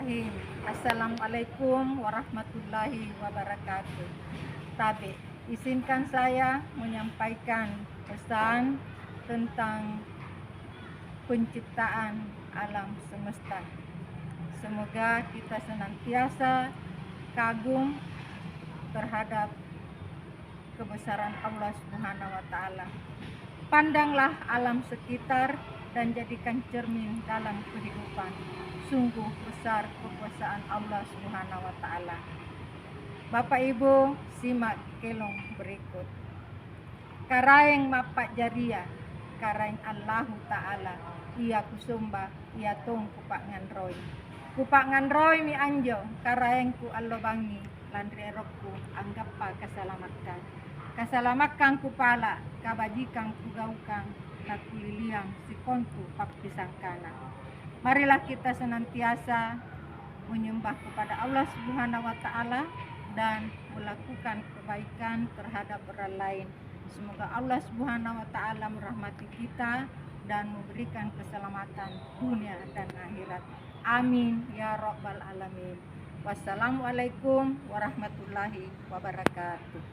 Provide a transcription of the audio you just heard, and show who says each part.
Speaker 1: Bismillahirrahmanirrahim. Assalamualaikum warahmatullahi wabarakatuh. Tabe, izinkan saya menyampaikan pesan tentang penciptaan alam semesta. Semoga kita senantiasa kagum terhadap kebesaran Allah Subhanahu wa taala. Pandanglah alam sekitar dan jadikan cermin dalam kehidupan. Sungguh besar kekuasaan Allah Subhanahu wa taala. Bapak Ibu, simak kelong berikut. Karaeng mapak jaria, karaeng Allahu taala. Ia kusumba, ia tong kupak nganroy. Kupak nganroy mi anjo, karaeng ku allobangi, landri erokku anggap pa kasalamatkan. Kasalamatkan kupala, kabajikan kugaukang, nakuliliang sikonku papisangkana. Marilah kita senantiasa menyembah kepada Allah Subhanahu wa taala dan melakukan kebaikan terhadap orang lain. Semoga Allah Subhanahu wa taala merahmati kita dan memberikan keselamatan dunia dan akhirat. Amin ya rabbal alamin. Wassalamualaikum warahmatullahi wabarakatuh.